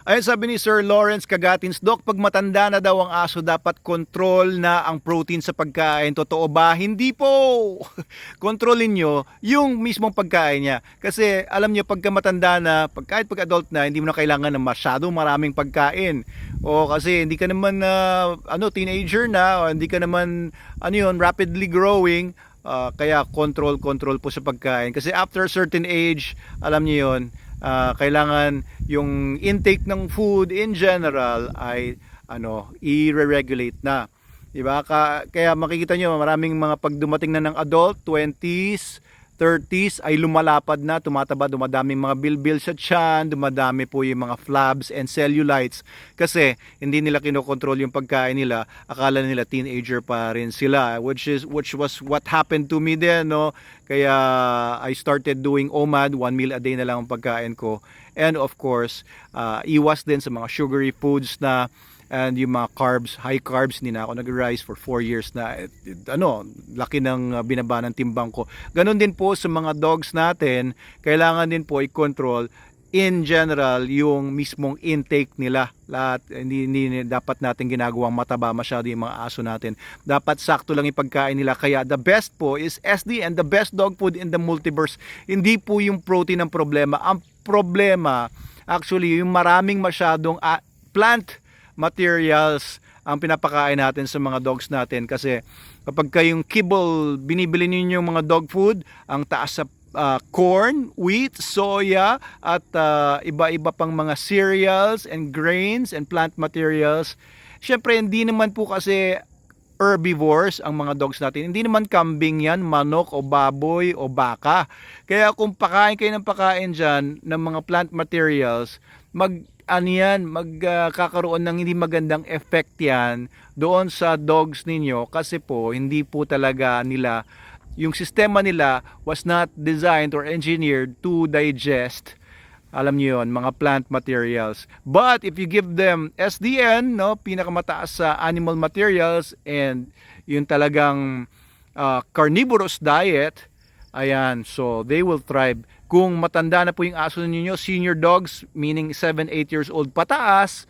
Ayun sabi ni Sir Lawrence Cagatins, Doc, pag matanda na daw ang aso, dapat control na ang protein sa pagkain. Totoo ba? Hindi po! Kontrolin nyo yung mismong pagkain niya. Kasi alam nyo, pagka matanda na, kahit pag adult na, hindi mo na kailangan ng masyadong maraming pagkain. O kasi hindi ka naman teenager na, o hindi ka naman rapidly growing. Kaya control po sa pagkain. Kasi after a certain age, alam niyo yon, kailangan yung intake ng food in general ay i-regulate na. Diba? Kaya makikita nyo maraming mga pag dumating na ng adult, 20s, 30s ay lumalapad na, tumataba, dumadaming mga bilbil sa tiyan, dumadami po yung mga flabs and cellulites kasi hindi nila kinokontrol yung pagkain nila, akala nila teenager pa rin sila, which was what happened to me then, no? Kaya I started doing OMAD, 1 meal a day na lang ang pagkain ko, and of course iwas din sa mga sugary foods na and yung mga carbs, high carbs. Hindi na ako nag-rice for 4 years na. Laki ng binaba ng timbang ko. Ganon din po sa mga dogs natin, kailangan din po i-control in general yung mismong intake nila. Lahat, hindi dapat natin ginagawang mataba masyado yung mga aso natin. Dapat sakto lang yung pagkain nila. Kaya the best po is SD, and the best dog food in the multiverse. Hindi po yung protein ang problema. Ang problema, actually, yung maraming masyadong plant materials ang pinapakain natin sa mga dogs natin. Kasi kapag kayong kibble, binibili ninyo yung mga dog food, ang taas sa corn, wheat, soya, at iba-iba pang mga cereals and grains and plant materials. Syempre, hindi naman po kasi herbivores ang mga dogs natin. Hindi naman kambing yan, manok o baboy o baka. Kaya kung pakain kayo ng pakain dyan ng mga plant materials, magkakaroon ng hindi magandang effect yan doon sa dogs ninyo kasi po hindi po talaga nila, yung sistema nila was not designed or engineered to digest, alam niyo yon, mga plant materials. But if you give them SDN, no, pinakamataas sa animal materials, and yung talagang carnivorous diet, ayan, so they will thrive. Kung matanda na po yung aso ninyo, senior dogs, meaning 7-8 years old pataas,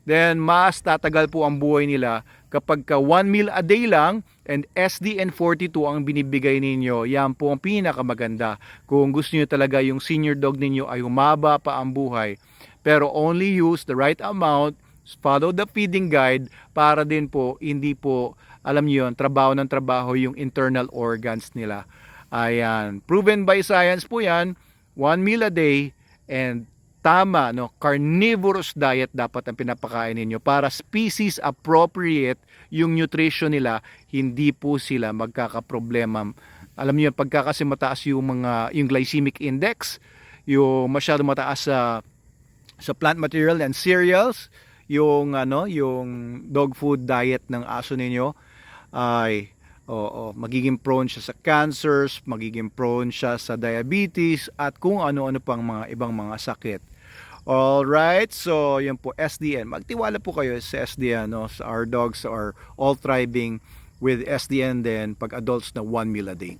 then mas tatagal po ang buhay nila kapag 1 meal a day lang and SDN42 ang binibigay ninyo. Yan po ang pinakamaganda. Kung gusto niyo talaga yung senior dog ninyo ay humaba pa ang buhay. Pero only use the right amount, follow the feeding guide para din po hindi po, alam niyo yun, trabaho ng trabaho yung internal organs nila. Ayan, proven by science po yan. 1 meal a day and tama, no, carnivorous diet dapat ang pinapakain ninyo para species appropriate yung nutrition nila, hindi po sila magkakaproblema. Alam niyo, pagka kasi mataas yung glycemic index, yung masyado mataas sa plant material and cereals, yung dog food diet ng aso ninyo ay magiging prone siya sa cancers, magiging prone siya sa diabetes at kung ano-ano pang mga ibang mga sakit. Alright, so yan po, SDN. Magtiwala po kayo sa SDN. No? Our dogs are all thriving with SDN din pag adults na 1 meal a day.